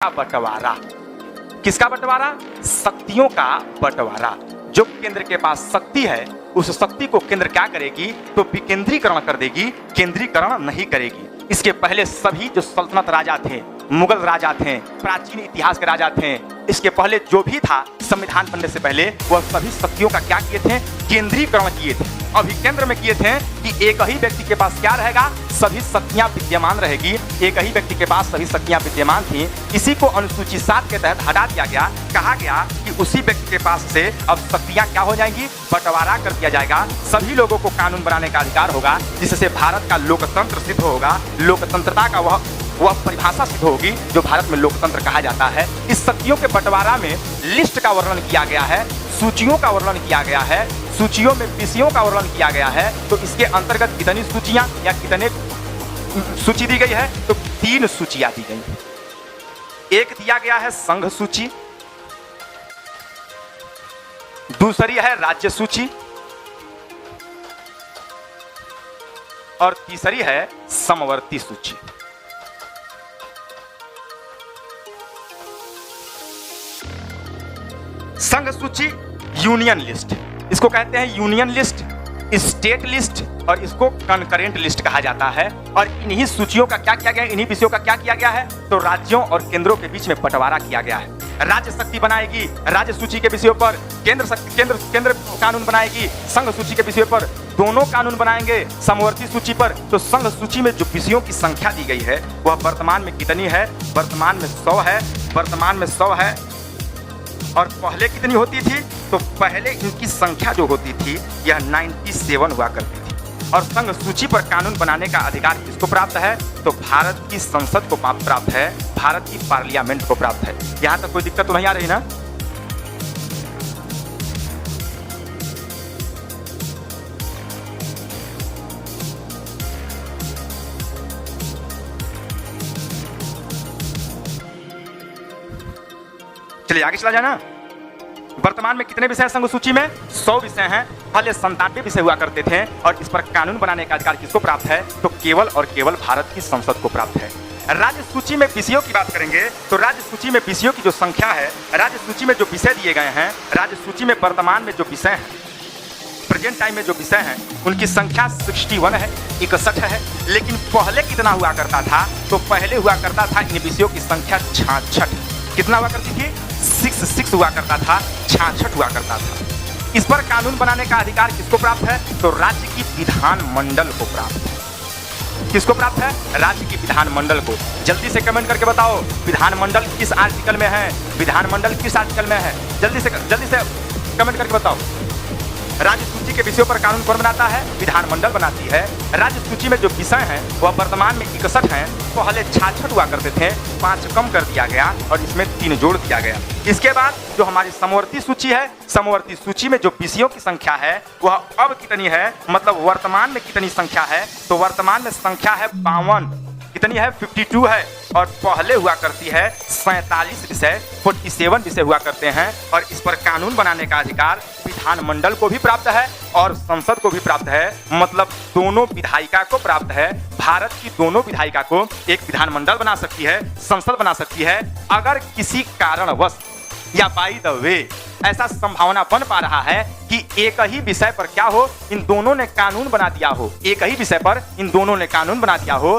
का बंटवारा। किसका बंटवारा? शक्तियों का बंटवारा। जो केंद्र के पास शक्ति है उस शक्ति को केंद्र क्या करेगी? तो विकेंद्रीकरण कर देगी, केंद्रीकरण नहीं करेगी। इसके पहले सभी जो सल्तनत राजा थे, मुगल राजा थे, प्राचीन इतिहास के राजा थे, इसके पहले जो भी था संविधान बनने से पहले, वह सभी शक्तियों का क्या किए थे? केंद्रीकरण किए थे। अभी केंद्र में किए थे कि एक ही व्यक्ति के पास क्या रहेगा? सभी शक्तियां विद्यमान रहेगी। एक ही व्यक्ति के पास सभी शक्तियां विद्यमान थी। इसी को अनुसूची 7 के तहत हटा दिया गया। कहा गया कि उसी व्यक्ति के पास से अब शक्तियां क्या हो जाएंगी? बंटवारा कर दिया जाएगा। सभी लोगों को कानून बनाने का अधिकार होगा, जिससे भारत का लोकतंत्र सिद्ध होगा। लोकतंत्रता का वह परिभाषा सिद्ध होगी जो भारत में लोकतंत्र कहा जाता है। इस शक्तियों के बंटवारा में लिस्ट का वर्णन किया गया है, सूचियों का वर्णन किया गया है, सूचियों में विषयों का वर्णन किया गया है। तो इसके अंतर्गत कितनी सूचियां या कितने सूची दी गई है? तो 3 सूचियां दी गई। एक दिया गया है संघ सूची, दूसरी है राज्य सूची और तीसरी है समवर्ती सूची। संघ सूची यूनियन लिस्ट, इसको कहते हैं यूनियन लिस्ट, स्टेट लिस्ट और इसको कनकरेंट लिस्ट कहा जाता है। और इन्हीं सूचियों का क्या किया गया? इन्हीं विषयों का क्या किया गया है? तो राज्यों और केंद्रों के बीच में बंटवारा किया गया है। राज्य शक्ति बनाएगी राज्य सूची के विषयों पर, केंद्र कानून बनाएगी संघ सूची के विषयों पर, दोनों कानून बनाएंगे समवर्ती सूची पर। तो संघ सूची में जो विषयों की संख्या दी गई है वह वर्तमान में कितनी है? वर्तमान में 100 है। वर्तमान में 100 है। और पहले कितनी होती थी? तो पहले इनकी संख्या जो होती थी यह 97 हुआ करती थी। और संघ सूची पर कानून बनाने का अधिकार किसको प्राप्त है? तो भारत की संसद को प्राप्त है, भारत की पार्लियामेंट को प्राप्त है। यहां तक कोई दिक्कत तो नहीं आ रही ना? चलिए आगे चला जाना। वर्तमान में कितने विषय हैं संघ सूची में? 100 विषय हैं। पहले 97 विषय हुआ करते थे। और इस पर कानून बनाने का अधिकार किसको प्राप्त है? तो केवल और केवल भारत की संसद को प्राप्त है। राज्य सूची में विषयों की बात करेंगे तो राज्य सूची में विषयों की जो संख्या है, राज्य सूची में जो विषय दिए गए हैं, राज्य सूची में वर्तमान में जो विषय हैं, प्रेजेंट टाइम में जो विषय हैं, उनकी संख्या 61 है, 61 है। लेकिन पहले कितना हुआ करता था? तो पहले हुआ करता था इन विषयों की संख्या 66। कितना हुआ करती थी? 66 हुआ करता था, 66 हुआ करता था। इस पर कानून बनाने का अधिकार किसको प्राप्त है? तो राज्य की विधानमंडल को प्राप्त है। किसको प्राप्त है? राज्य की विधानमंडल को। जल्दी से कमेंट करके बताओ विधानमंडल किस आर्टिकल में है? विधानमंडल किस आर्टिकल में है? जल्दी से कमेंट करके बताओ। राज्य सूची के विषयों पर कानून कौन बनाता है? विधानमंडल बनाती है। राज्य सूची में जो विषय हैं वह वर्तमान में 61 हैं। पहले 66 हुआ करते थे, 5 कम कर दिया गया और इसमें 3 जोड़ दिया गया। इसके बाद जो हमारी समवर्ती सूची है, समवर्ती सूची में जो विषयों की संख्या है वह अब कितनी है? मतलब वर्तमान में कितनी संख्या है? तो वर्तमान में संख्या है 52। कितनी है? 52 है। और पहले हुआ करती है 47 विषय, 47 विषय हुआ करते हैं। और इस पर कानून बनाने का अधिकार विधानमंडल को भी प्राप्त है और संसद को भी प्राप्त है। मतलब दोनों विधायिका को प्राप्त है। भारत की दोनों विधायिका को एक विधानमंडल बना सकती है, संसद बना सकती है। अगर किसी कारणवश या बाय द वे ऐसा संभावना बन पा रहा है कि एक ही विषय पर क्या हो, इन दोनों ने कानून बना दिया हो, एक ही विषय पर इन दोनों ने कानून बना दिया हो,